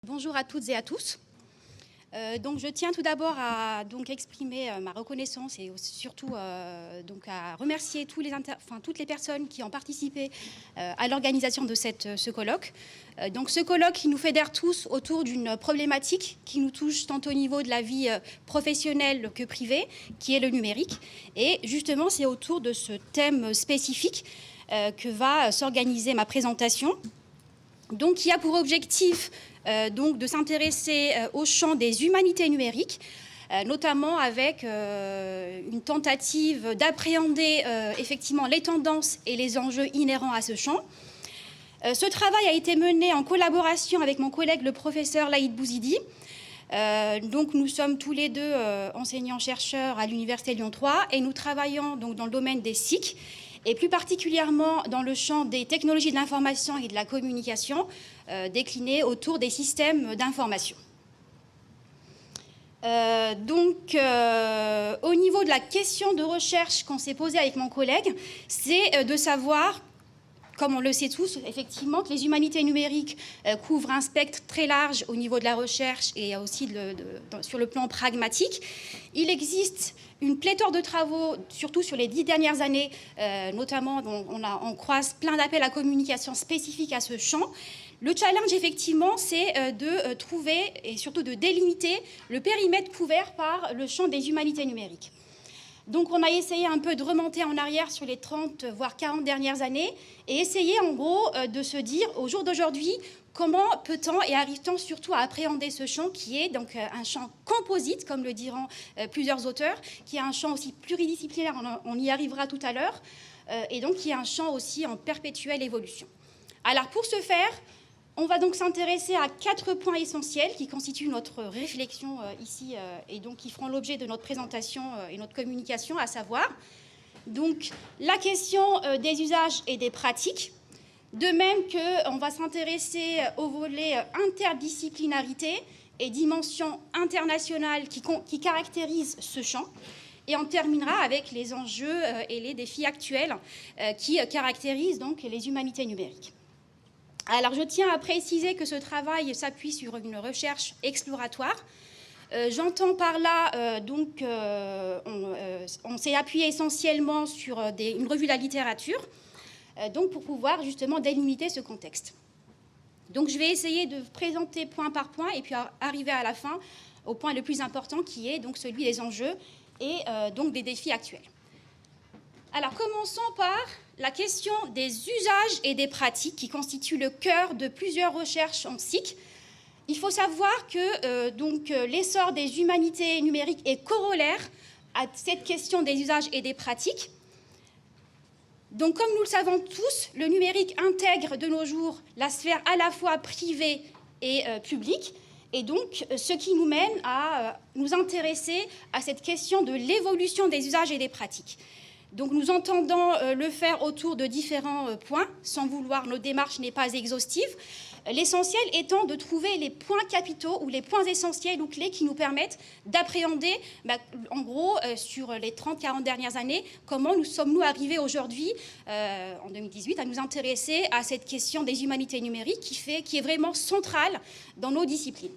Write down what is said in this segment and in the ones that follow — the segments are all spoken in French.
Bonjour à toutes et à tous. Donc, je tiens tout d'abord à exprimer ma reconnaissance et surtout à remercier toutes les personnes qui ont participé à l'organisation de ce colloque. Ce colloque qui nous fédère tous autour d'une problématique qui nous touche tant au niveau de la vie professionnelle que privée, qui est le numérique. Et justement, c'est autour de ce thème spécifique que va s'organiser ma présentation. Donc, qui a pour objectif de s'intéresser au champ des humanités numériques, notamment avec une tentative d'appréhender effectivement les tendances et les enjeux inhérents à ce champ. Ce travail a été mené en collaboration avec mon collègue le professeur Laïd Bouzidi. Nous sommes tous les deux enseignants-chercheurs à l'Université Lyon 3 et nous travaillons donc dans le domaine des SIC et plus particulièrement dans le champ des technologies de l'information et de la communication, déclinées autour des systèmes d'information. Au niveau de la question de recherche qu'on s'est posée avec mon collègue, c'est de savoir, comme on le sait tous, effectivement, que les humanités numériques couvrent un spectre très large au niveau de la recherche et aussi sur le plan pragmatique. Il existe une pléthore de travaux, surtout sur les 10 dernières années, notamment, on croise plein d'appels à communication spécifiques à ce champ. Le challenge, effectivement, c'est de trouver et surtout de délimiter le périmètre couvert par le champ des humanités numériques. Donc, on a essayé un peu de remonter en arrière sur les 30, voire 40 dernières années et essayer, en gros, de se dire, au jour d'aujourd'hui, comment peut-on et arrive-t-on surtout à appréhender ce champ qui est donc un champ composite, comme le diront plusieurs auteurs, qui est un champ aussi pluridisciplinaire, on y arrivera tout à l'heure, et donc qui est un champ aussi en perpétuelle évolution. Alors, pour ce faire, on va donc s'intéresser à 4 points essentiels qui constituent notre réflexion ici et donc qui feront l'objet de notre présentation et notre communication, à savoir donc la question des usages et des pratiques, de même qu'on va s'intéresser au volet interdisciplinarité et dimension internationale qui caractérise ce champ. Et on terminera avec les enjeux et les défis actuels qui caractérisent donc les humanités numériques. Alors, je tiens à préciser que ce travail s'appuie sur une recherche exploratoire. J'entends par là, on s'est appuyé essentiellement sur une revue de la littérature, pour pouvoir justement délimiter ce contexte. Donc, je vais essayer de présenter point par point et puis arriver à la fin au point le plus important qui est donc celui des enjeux et donc des défis actuels. Alors, commençons par la question des usages et des pratiques qui constituent le cœur de plusieurs recherches en SIC. Il faut savoir que l'essor des humanités numériques est corollaire à cette question des usages et des pratiques. Donc, comme nous le savons tous, le numérique intègre de nos jours la sphère à la fois privée et publique, et donc ce qui nous mène à nous intéresser à cette question de l'évolution des usages et des pratiques. Donc nous entendons le faire autour de différents points, sans vouloir, notre démarche n'est pas exhaustive. L'essentiel étant de trouver les points capitaux ou les points essentiels ou clés qui nous permettent d'appréhender, en gros, sur les 30-40 dernières années, comment nous sommes-nous arrivés aujourd'hui, en 2018, à nous intéresser à cette question des humanités numériques qui est vraiment centrale dans nos disciplines.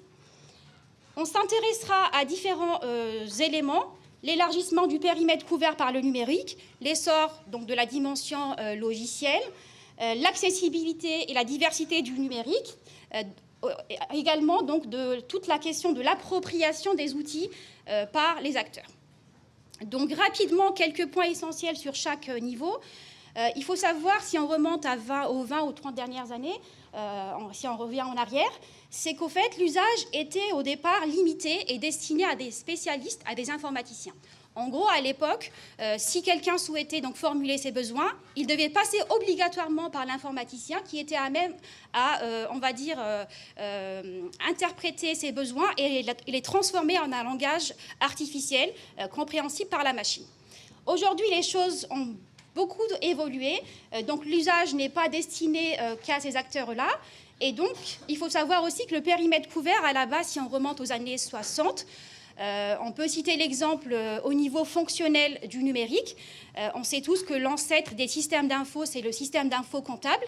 On s'intéressera à différents éléments. L'élargissement du périmètre couvert par le numérique, l'essor de la dimension logicielle, l'accessibilité et la diversité du numérique, également donc de toute la question de l'appropriation des outils par les acteurs. Donc rapidement, quelques points essentiels sur chaque niveau. Il faut savoir, si on remonte aux 20 ou 30 dernières années, si on revient en arrière, c'est qu'au fait, l'usage était au départ limité et destiné à des spécialistes, à des informaticiens. En gros, à l'époque, si quelqu'un souhaitait donc formuler ses besoins, il devait passer obligatoirement par l'informaticien qui était à même à, interpréter ses besoins et les transformer en un langage artificiel compréhensible par la machine. Aujourd'hui, les choses ont beaucoup évolué, donc l'usage n'est pas destiné qu'à ces acteurs-là. Et donc, il faut savoir aussi que le périmètre couvert, à la base, si on remonte aux années 60, On peut citer l'exemple au niveau fonctionnel du numérique. On sait tous que l'ancêtre des systèmes d'info, c'est le système d'info comptable.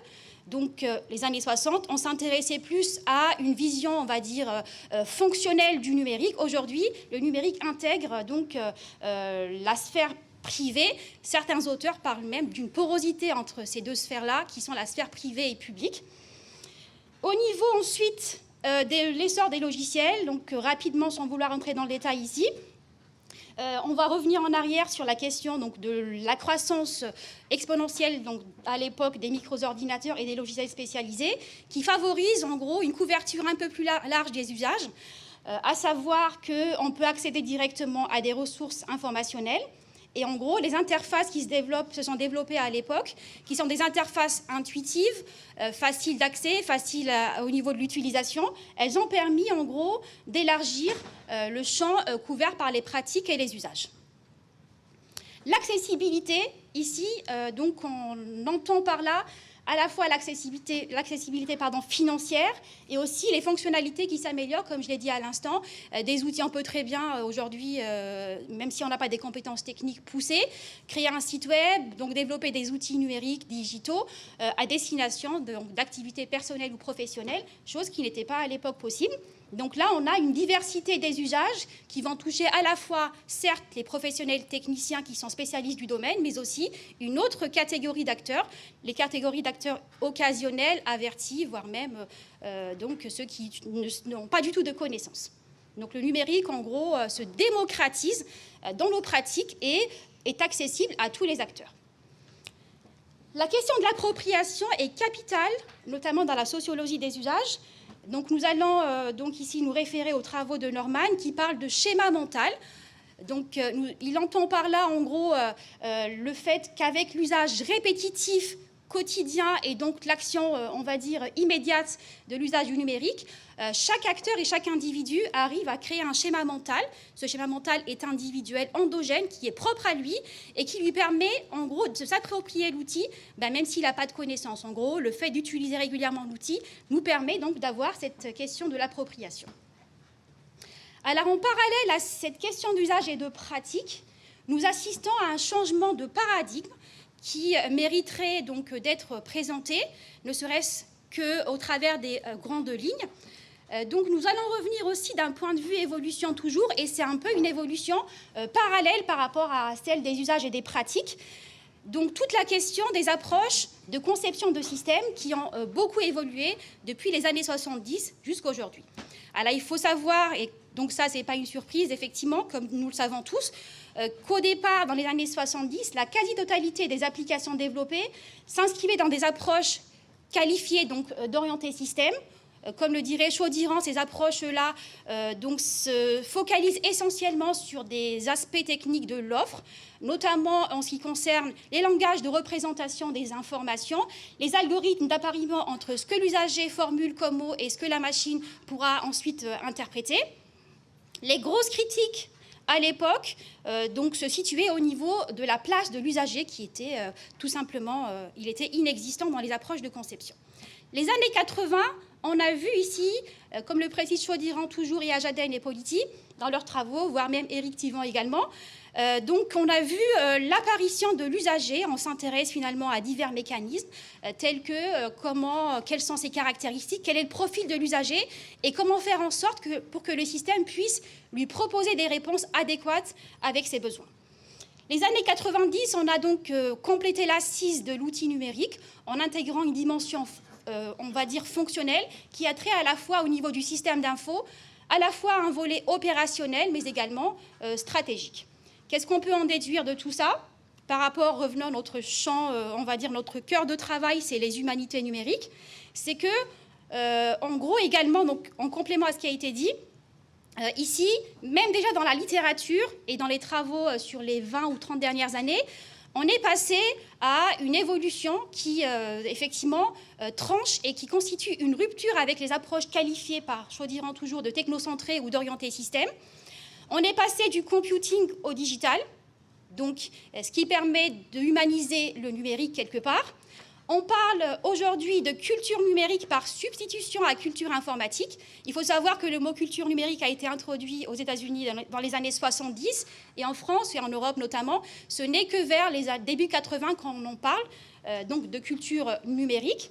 Donc, les années 60, on s'intéressait plus à une vision, on va dire, fonctionnelle du numérique. Aujourd'hui, le numérique intègre donc la sphère privée. Certains auteurs parlent même d'une porosité entre ces deux sphères-là, qui sont la sphère privée et publique. Au niveau ensuite de l'essor des logiciels, donc rapidement, sans vouloir entrer dans le détail ici, on va revenir en arrière sur la question donc, de la croissance exponentielle donc, à l'époque des micro-ordinateurs et des logiciels spécialisés qui favorisent en gros une couverture un peu plus large des usages, à savoir qu'on peut accéder directement à des ressources informationnelles. Et en gros, les interfaces qui se sont développées à l'époque, qui sont des interfaces intuitives, faciles d'accès, faciles au niveau de l'utilisation, elles ont permis en gros d'élargir le champ couvert par les pratiques et les usages. L'accessibilité, ici, donc on entend par là à la fois l'accessibilité financière et aussi les fonctionnalités qui s'améliorent, comme je l'ai dit à l'instant. Des outils, on peut très bien aujourd'hui, même si on n'a pas des compétences techniques poussées, créer un site web, donc développer des outils numériques, digitaux, à destination d'activités personnelles ou professionnelles, chose qui n'était pas à l'époque possible. Donc là, on a une diversité des usages qui vont toucher à la fois, certes, les professionnels techniciens qui sont spécialistes du domaine, mais aussi une autre catégorie d'acteurs, les catégories d'acteurs occasionnels, avertis, voire même donc ceux qui n'ont pas du tout de connaissances. Donc le numérique, en gros, se démocratise dans nos pratiques et est accessible à tous les acteurs. La question de l'appropriation est capitale, notamment dans la sociologie des usages. Donc nous allons donc ici nous référer aux travaux de Norman qui parlent de schéma mental. Donc il entend par là en gros le fait qu'avec l'usage répétitif quotidien et donc l'action, on va dire, immédiate de l'usage du numérique, chaque acteur et chaque individu arrive à créer un schéma mental. Ce schéma mental est individuel, endogène, qui est propre à lui et qui lui permet, en gros, de s'approprier l'outil, même s'il n'a pas de connaissances. En gros, le fait d'utiliser régulièrement l'outil nous permet donc d'avoir cette question de l'appropriation. Alors, en parallèle à cette question d'usage et de pratique, nous assistons à un changement de paradigme qui mériterait donc d'être présenté, ne serait-ce qu'au travers des grandes lignes. Donc nous allons revenir aussi d'un point de vue évolution toujours, et c'est un peu une évolution parallèle par rapport à celle des usages et des pratiques. Donc toute la question des approches de conception de systèmes qui ont beaucoup évolué depuis les années 70 jusqu'à aujourd'hui. Alors il faut savoir, et donc ça c'est pas une surprise effectivement, comme nous le savons tous, qu'au départ, dans les années 70, la quasi-totalité des applications développées s'inscrivaient dans des approches qualifiées d'orientées système. Comme le dirait Chaudiran, ces approches-là se focalisent essentiellement sur des aspects techniques de l'offre, notamment en ce qui concerne les langages de représentation des informations, les algorithmes d'appariement entre ce que l'usager formule comme mot et ce que la machine pourra ensuite interpréter. Les grosses critiques à l'époque, se situaient au niveau de la place de l'usager qui était tout simplement, il était inexistant dans les approches de conception. Les années 80, on a vu ici, comme le précise Chaudiran toujours et Ajaden et Politi, dans leurs travaux, voire même Éric Thivan également, donc on a vu l'apparition de l'usager. On s'intéresse finalement à divers mécanismes tels que quelles sont ses caractéristiques, quel est le profil de l'usager et comment faire en sorte pour que le système puisse lui proposer des réponses adéquates avec ses besoins. Les années 90, on a donc complété l'assise de l'outil numérique en intégrant une dimension, on va dire, fonctionnelle qui a trait à la fois au niveau du système d'info, à la fois un volet opérationnel mais également stratégique. Qu'est-ce qu'on peut en déduire de tout ça? Par rapport, revenons à notre champ, on va dire notre cœur de travail, c'est les humanités numériques. C'est que, en gros également, donc, en complément à ce qui a été dit, ici, même déjà dans la littérature et dans les travaux sur les 20 ou 30 dernières années, on est passé à une évolution qui, effectivement, tranche et qui constitue une rupture avec les approches qualifiées par Chaudiran toujours de technocentré ou d'orienté système. On est passé du computing au digital, donc ce qui permet de humaniser le numérique quelque part. On parle aujourd'hui de culture numérique par substitution à culture informatique. Il faut savoir que le mot culture numérique a été introduit aux États-Unis dans les années 70 et en France et en Europe notamment. Ce n'est que vers les débuts 80 qu'on en parle, donc de culture numérique.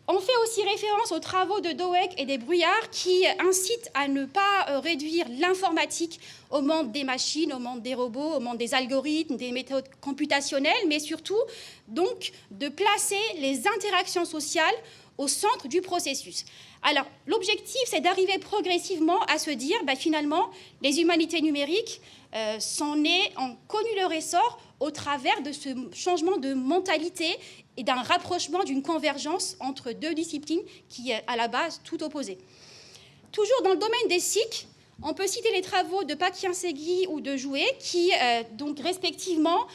On fait aussi référence aux travaux de Dohek et des Bruyard qui incitent à ne pas réduire l'informatique au monde des machines, au monde des robots, au monde des algorithmes, des méthodes computationnelles, mais surtout donc de placer les interactions sociales au centre du processus. Alors l'objectif, c'est d'arriver progressivement à se dire, finalement, les humanités numériques ont connu leur essor au travers de ce changement de mentalité et d'un rapprochement, d'une convergence entre deux disciplines qui est à la base tout opposées. Toujours dans le domaine des SIC, on peut citer les travaux de Pakiansegui ou de Jouet qui, donc respectivement,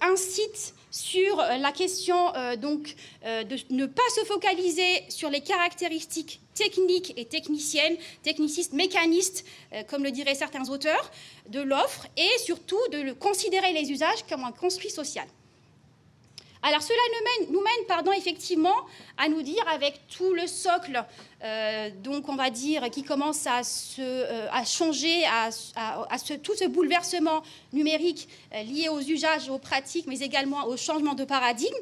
incitent sur la question de ne pas se focaliser sur les caractéristiques techniques et techniciennes, technicistes, mécanistes, comme le diraient certains auteurs, de l'offre et surtout de considérer les usages comme un construit social. Alors cela nous mène effectivement à nous dire, avec tout le socle, donc on va dire, qui commence à changer, tout ce bouleversement numérique lié aux usages, aux pratiques, mais également au changement de paradigme,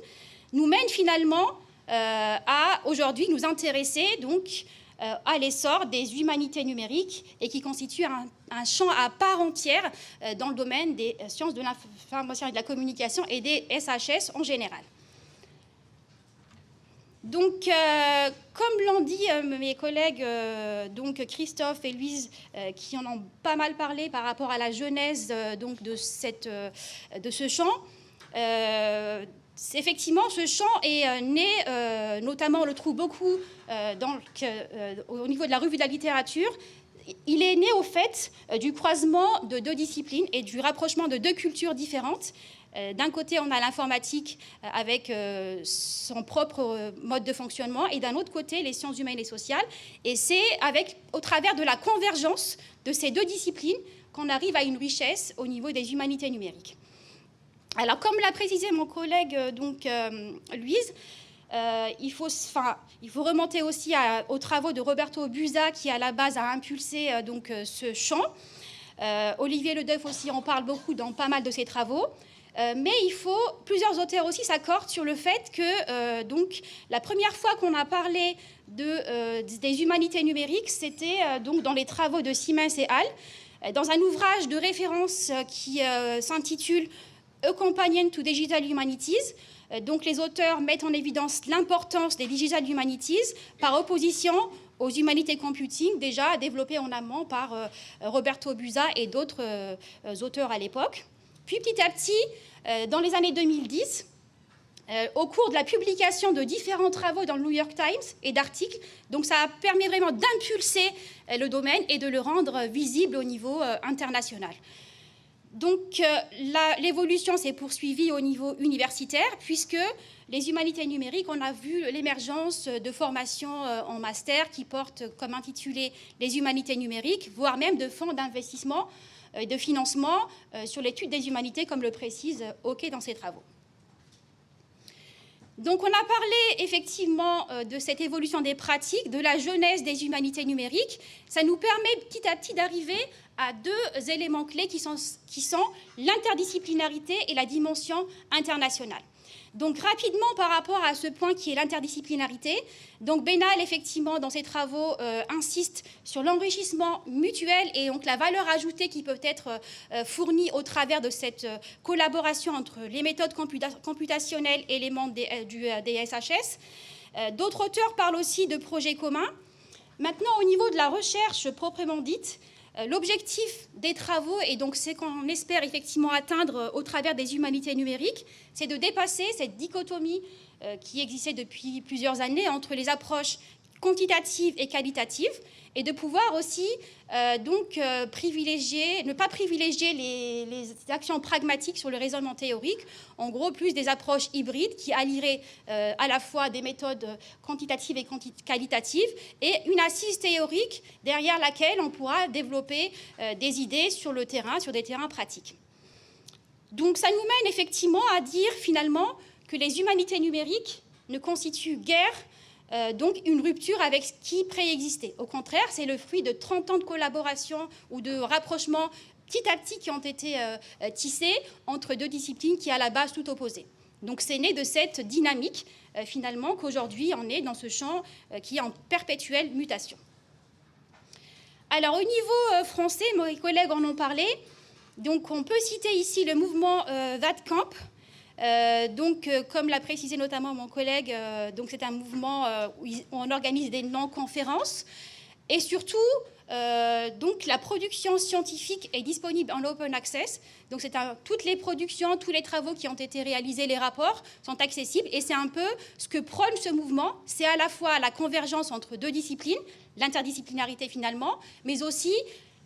nous mène finalement à aujourd'hui nous intéresser donc à l'essor des humanités numériques et qui constitue un champ à part entière dans le domaine des sciences de l'information et de la communication et des SHS en général. Donc, comme l'ont dit mes collègues, donc Christophe et Louise, qui en ont pas mal parlé par rapport à la genèse donc de ce champ, effectivement, ce champ est né, notamment on le trouve beaucoup au niveau de la revue de la littérature. Il est né au fait du croisement de deux disciplines et du rapprochement de deux cultures différentes. D'un côté, on a l'informatique avec son propre mode de fonctionnement et d'un autre côté, les sciences humaines et sociales. Et c'est au travers de la convergence de ces deux disciplines qu'on arrive à une richesse au niveau des humanités numériques. Alors, comme l'a précisé mon collègue Louise, il faut remonter aussi aux travaux de Roberto Busa qui, à la base, a impulsé ce champ. Olivier Ledeuf aussi en parle beaucoup dans pas mal de ses travaux. Mais plusieurs auteurs aussi s'accordent sur le fait que la première fois qu'on a parlé des humanités numériques, c'était dans les travaux de Siemens et Hall, dans un ouvrage de référence qui s'intitule A Companion to Digital Humanities. Donc les auteurs mettent en évidence l'importance des Digital Humanities par opposition aux humanités computing, déjà développées en amont par Roberto Busa et d'autres auteurs à l'époque. Puis petit à petit, dans les années 2010, au cours de la publication de différents travaux dans le New York Times et d'articles, donc ça a permis vraiment d'impulser le domaine et de le rendre visible au niveau international. Donc l'évolution s'est poursuivie au niveau universitaire puisque les humanités numériques, on a vu l'émergence de formations en master qui portent comme intitulé les humanités numériques, voire même de fonds d'investissement et de financement sur l'étude des humanités, comme le précise Hockey dans ses travaux. Donc on a parlé effectivement de cette évolution des pratiques, de la genèse des humanités numériques. Ça nous permet petit à petit d'arriver à deux éléments clés qui sont l'interdisciplinarité et la dimension internationale. Donc rapidement par rapport à ce point qui est l'interdisciplinarité, donc Benal effectivement dans ses travaux insiste sur l'enrichissement mutuel et donc la valeur ajoutée qui peut être fournie au travers de cette collaboration entre les méthodes computationnelles et les membres des SHS. D'autres auteurs parlent aussi de projets communs. Maintenant au niveau de la recherche proprement dite, l'objectif des travaux, et donc c'est qu'on espère effectivement atteindre au travers des humanités numériques, c'est de dépasser cette dichotomie qui existait depuis plusieurs années entre les approches quantitatives et qualitatives, et de pouvoir aussi ne pas privilégier les actions pragmatiques sur le raisonnement théorique, en gros plus des approches hybrides qui allieraient à la fois des méthodes quantitatives et qualitatives et une assise théorique derrière laquelle on pourra développer des idées sur le terrain, sur des terrains pratiques. Donc ça nous mène effectivement à dire finalement que les humanités numériques ne constituent guère donc une rupture avec ce qui préexistait. Au contraire, c'est le fruit de 30 ans de collaboration ou de rapprochement petit à petit qui ont été tissés entre deux disciplines qui, à la base, tout opposées. Donc c'est né de cette dynamique, finalement, qu'aujourd'hui on est dans ce champ qui est en perpétuelle mutation. Alors au niveau français, mes collègues en ont parlé, donc on peut citer ici le mouvement VATCamp. Comme l'a précisé notamment mon collègue, donc c'est un mouvement où on organise des non-conférences et surtout, donc la production scientifique est disponible en open access. Donc toutes les productions, tous les travaux qui ont été réalisés, les rapports sont accessibles et c'est un peu ce que prône ce mouvement. C'est à la fois la convergence entre deux disciplines, l'interdisciplinarité finalement, mais aussi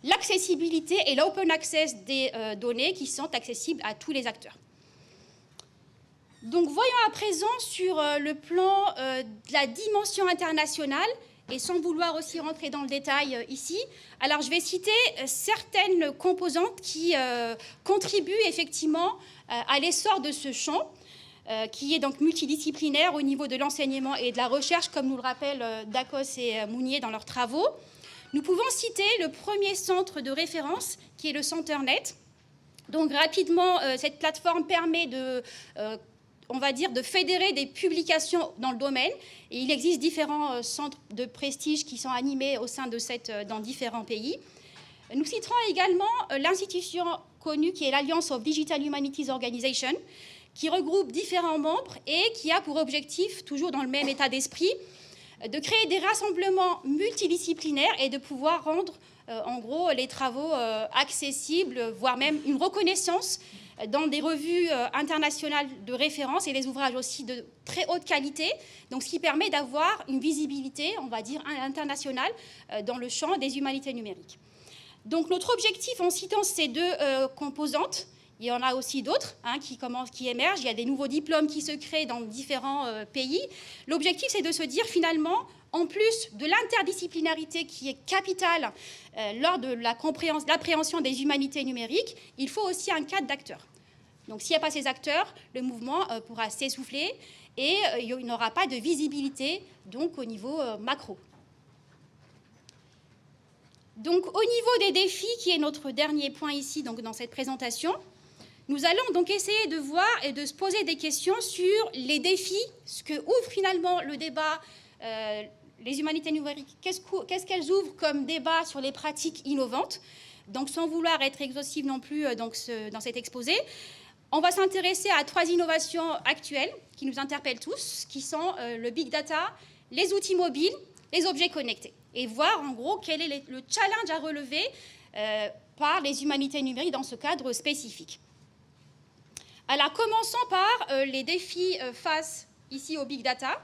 l'accessibilité et l'open access des données qui sont accessibles à tous les acteurs. Donc voyons à présent sur le plan de la dimension internationale, et sans vouloir aussi rentrer dans le détail ici, alors je vais citer certaines composantes qui contribuent effectivement à l'essor de ce champ, qui est donc multidisciplinaire au niveau de l'enseignement et de la recherche, comme nous le rappellent Dacos et Mounier dans leurs travaux. Nous pouvons citer le premier centre de référence, qui est le CenterNet. Donc rapidement, cette plateforme permet de on va dire, de fédérer des publications dans le domaine. Et il existe différents centres de prestige qui sont animés au sein de dans différents pays. Nous citerons également l'institution connue qui est l'Alliance of Digital Humanities Organization, qui regroupe différents membres et qui a pour objectif, toujours dans le même état d'esprit, de créer des rassemblements multidisciplinaires et de pouvoir rendre, en gros, les travaux accessibles, voire même une reconnaissance dans des revues internationales de référence et des ouvrages aussi de très haute qualité, donc ce qui permet d'avoir une visibilité, on va dire, internationale dans le champ des humanités numériques. Donc notre objectif en citant ces deux composantes, il y en a aussi d'autres qui émergent, il y a des nouveaux diplômes qui se créent dans différents pays. L'objectif, c'est de se dire finalement, en plus de l'interdisciplinarité qui est capitale lors de l'appréhension des humanités numériques, il faut aussi un cadre d'acteurs. Donc s'il n'y a pas ces acteurs, le mouvement pourra s'essouffler et il n'y aura pas de visibilité donc, au niveau macro. Donc au niveau des défis, qui est notre dernier point ici donc, dans cette présentation, nous allons donc essayer de voir et de se poser des questions sur les défis, ce que ouvre finalement le débat, les humanités numériques, qu'est-ce qu'elles ouvrent comme débat sur les pratiques innovantes. Donc sans vouloir être exhaustive non plus dans cet exposé, on va s'intéresser à 3 innovations actuelles qui nous interpellent tous, qui sont le big data, les outils mobiles, les objets connectés, et voir en gros quel est le challenge à relever par les humanités numériques dans ce cadre spécifique. Alors commençons par les défis face ici au big data.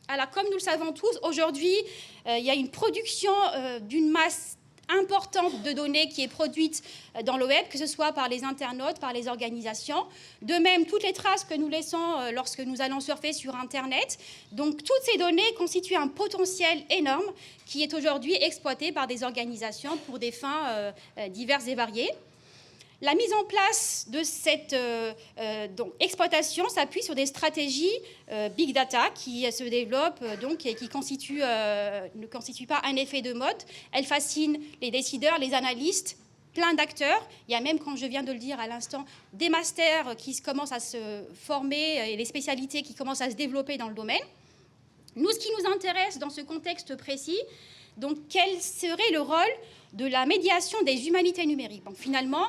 Alors comme nous le savons tous, aujourd'hui il y a une production d'une masse importante de données qui est produite dans le web, que ce soit par les internautes, par les organisations. De même, toutes les traces que nous laissons lorsque nous allons surfer sur Internet. Donc, toutes ces données constituent un potentiel énorme qui est aujourd'hui exploité par des organisations pour des fins diverses et variées. La mise en place de cette exploitation s'appuie sur des stratégies big data qui se développent donc, et qui ne constituent pas un effet de mode. Elles fascinent les décideurs, les analystes, plein d'acteurs. Il y a même, comme je viens de le dire à l'instant, des masters qui commencent à se former et les spécialités qui commencent à se développer dans le domaine. Nous, ce qui nous intéresse dans ce contexte précis, donc quel serait le rôle de la médiation des humanités numériques. Donc finalement,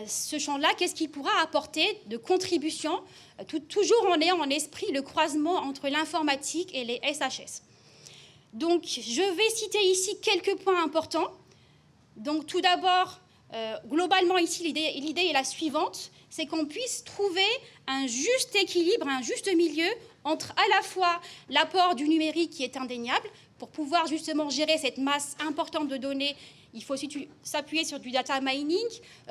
ce champ-là, qu'est-ce qu'il pourra apporter de contribution, toujours en ayant en esprit le croisement entre l'informatique et les SHS. Donc je vais citer ici quelques points importants. Donc tout d'abord, globalement ici, l'idée est la suivante, c'est qu'on puisse trouver un juste équilibre, un juste milieu entre à la fois l'apport du numérique qui est indéniable, pour pouvoir justement gérer cette masse importante de données. Il faut aussi s'appuyer sur du data mining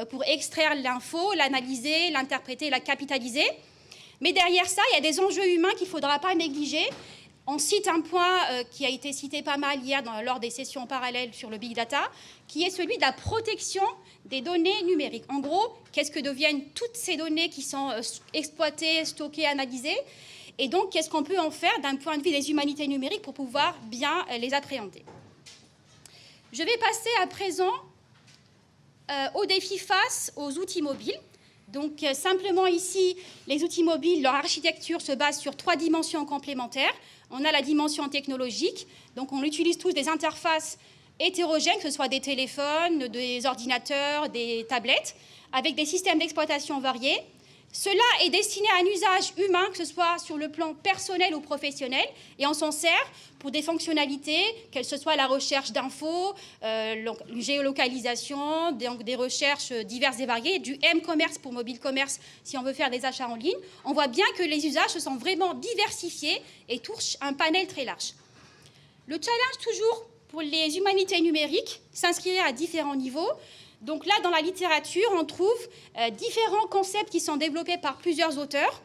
pour extraire l'info, l'analyser, l'interpréter, la capitaliser. Mais derrière ça, il y a des enjeux humains qu'il ne faudra pas négliger. On cite un point qui a été cité pas mal hier lors des sessions parallèles sur le Big Data, qui est celui de la protection des données numériques. En gros, qu'est-ce que deviennent toutes ces données qui sont exploitées, stockées, analysées? Et donc, qu'est-ce qu'on peut en faire d'un point de vue des humanités numériques pour pouvoir bien les appréhender? Je vais passer à présent aux défis face aux outils mobiles. Donc, simplement ici, les outils mobiles, leur architecture se base sur 3 dimensions complémentaires. On a la dimension technologique, donc on utilise tous des interfaces hétérogènes, que ce soit des téléphones, des ordinateurs, des tablettes, avec des systèmes d'exploitation variés. Cela est destiné à un usage humain, que ce soit sur le plan personnel ou professionnel, et on s'en sert pour des fonctionnalités, que ce soit la recherche d'infos, géolocalisation, donc des recherches diverses et variées, du M-commerce pour mobile commerce si on veut faire des achats en ligne. On voit bien que les usages se sont vraiment diversifiés et touchent un panel très large. Le challenge toujours pour les humanités numériques s'inscrirait à différents niveaux. Donc là, dans la littérature, on trouve différents concepts qui sont développés par plusieurs auteurs.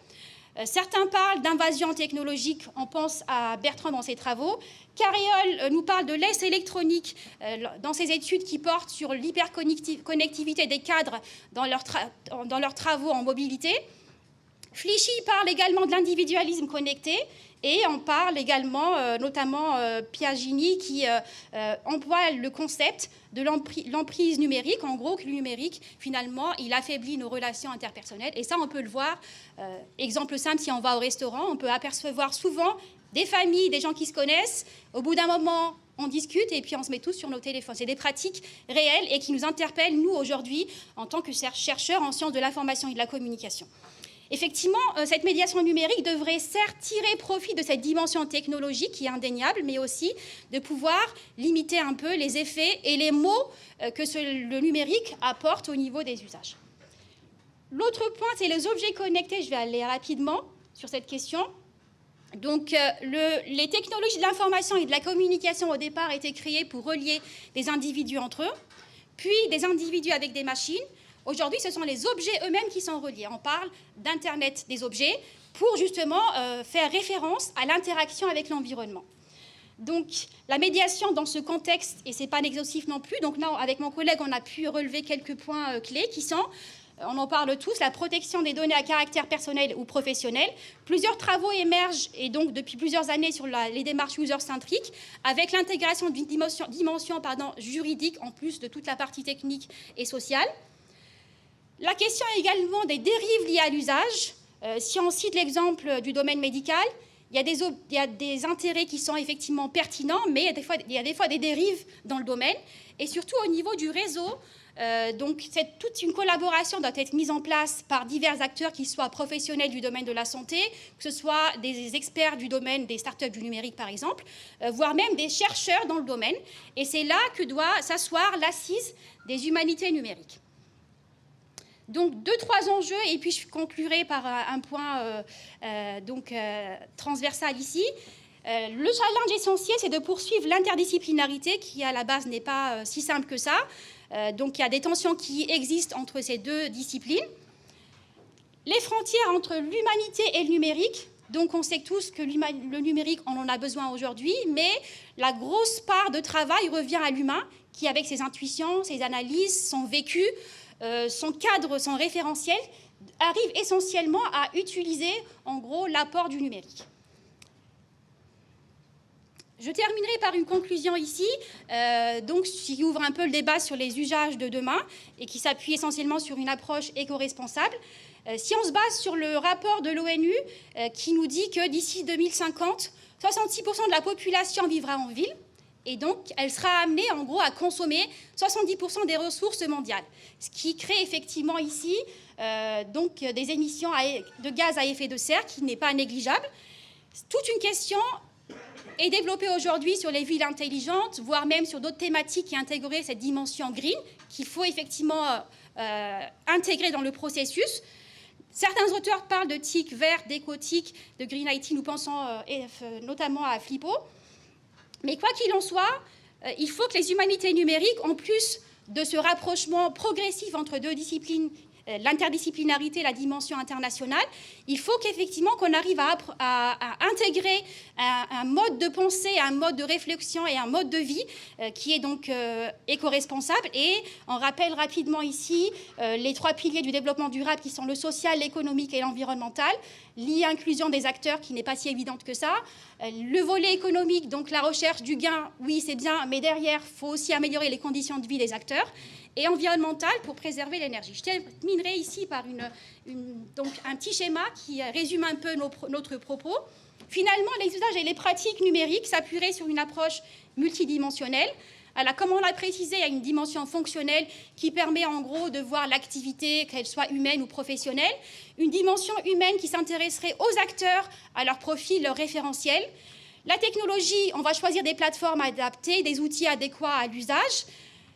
Certains parlent d'invasion technologique, on pense à Bertrand dans ses travaux. Carriol nous parle de l'est électronique dans ses études qui portent sur l'hyperconnectivité des cadres dans leurs travaux en mobilité. Flichy parle également de l'individualisme connecté. Et on parle également, notamment Piagini, qui emploie le concept de l'emprise numérique. En gros, que le numérique, finalement, il affaiblit nos relations interpersonnelles. Et ça, on peut le voir. Exemple simple, si on va au restaurant, on peut apercevoir souvent des familles, des gens qui se connaissent. Au bout d'un moment, on discute et puis on se met tous sur nos téléphones. C'est des pratiques réelles et qui nous interpellent, nous, aujourd'hui, en tant que chercheurs en sciences de l'information et de la communication. Effectivement, cette médiation numérique devrait certes tirer profit de cette dimension technologique qui est indéniable, mais aussi de pouvoir limiter un peu les effets et les maux que le numérique apporte au niveau des usages. L'autre point, c'est les objets connectés. Je vais aller rapidement sur cette question. Donc, les technologies de l'information et de la communication, au départ, étaient créées pour relier des individus entre eux, puis des individus avec des machines. Aujourd'hui, ce sont les objets eux-mêmes qui sont reliés. On parle d'Internet des objets pour justement faire référence à l'interaction avec l'environnement. Donc, la médiation dans ce contexte, et ce n'est pas un exhaustif non plus, donc là, avec mon collègue, on a pu relever quelques points clés qui sont, on en parle tous, la protection des données à caractère personnel ou professionnel. Plusieurs travaux émergent, et donc depuis plusieurs années, sur les démarches user-centriques, avec l'intégration d'une dimension juridique, en plus de toute la partie technique et sociale. La question est également des dérives liées à l'usage. Si on cite l'exemple du domaine médical, il y a des intérêts qui sont effectivement pertinents, mais il y a des fois des dérives dans le domaine. Et surtout au niveau du réseau, donc toute une collaboration doit être mise en place par divers acteurs, qui soient professionnels du domaine de la santé, que ce soit des experts du domaine des startups du numérique par exemple, voire même des chercheurs dans le domaine. Et c'est là que doit s'asseoir l'assise des humanités numériques. Donc, 2-3 enjeux, et puis je conclurai par un point transversal ici. Le challenge essentiel, c'est de poursuivre l'interdisciplinarité, qui à la base n'est pas si simple que ça. Donc, il y a des tensions qui existent entre ces deux disciplines. Les frontières entre l'humanité et le numérique. Donc, on sait tous que le numérique, on en a besoin aujourd'hui, mais la grosse part de travail revient à l'humain, qui, avec ses intuitions, ses analyses, son vécu, son cadre, son référentiel, arrive essentiellement à utiliser, en gros, l'apport du numérique. Je terminerai par une conclusion ici, donc, qui ouvre un peu le débat sur les usages de demain et qui s'appuie essentiellement sur une approche éco-responsable. Si on se base sur le rapport de l'ONU qui nous dit que d'ici 2050, 66% de la population vivra en ville, et donc elle sera amenée en gros à consommer 70% des ressources mondiales, ce qui crée effectivement ici donc des émissions de gaz à effet de serre qui n'est pas négligeable. Toute une question est développée aujourd'hui sur les villes intelligentes, voire même sur d'autres thématiques qui intégreraient cette dimension green qu'il faut effectivement intégrer dans le processus. Certains auteurs parlent de TIC vert, d'éco-TIC, de Green IT, nous pensons notamment à Flippo. Mais quoi qu'il en soit, il faut que les humanités numériques, en plus de ce rapprochement progressif entre deux disciplines l'interdisciplinarité, la dimension internationale, il faut qu'effectivement qu'on arrive à intégrer un mode de pensée, un mode de réflexion et un mode de vie qui est donc éco-responsable. Et on rappelle rapidement ici les 3 piliers du développement durable qui sont le social, l'économique et l'environnemental, l'inclusion des acteurs qui n'est pas si évidente que ça, le volet économique, donc la recherche du gain, oui c'est bien, mais derrière, il faut aussi améliorer les conditions de vie des acteurs, et environnemental pour préserver l'énergie. Je terminerai ici par donc un petit schéma qui résume un peu notre propos. Finalement, les usages et les pratiques numériques s'appuieraient sur une approche multidimensionnelle. Alors, comme on l'a précisé, il y a une dimension fonctionnelle qui permet en gros de voir l'activité, qu'elle soit humaine ou professionnelle. Une dimension humaine qui s'intéresserait aux acteurs, à leur profil, leur référentiel. La technologie, on va choisir des plateformes adaptées, des outils adéquats à l'usage.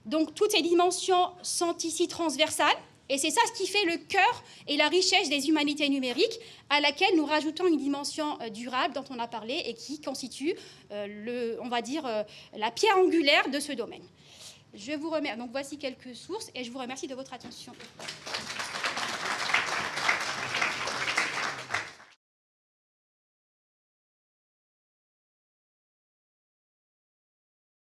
Donc, toutes ces dimensions sont ici transversales. Et c'est ça ce qui fait le cœur et la richesse des humanités numériques, à laquelle nous rajoutons une dimension durable dont on a parlé et qui constitue, on va dire, la pierre angulaire de ce domaine. Je vous remercie. Donc, voici quelques sources et je vous remercie de votre attention.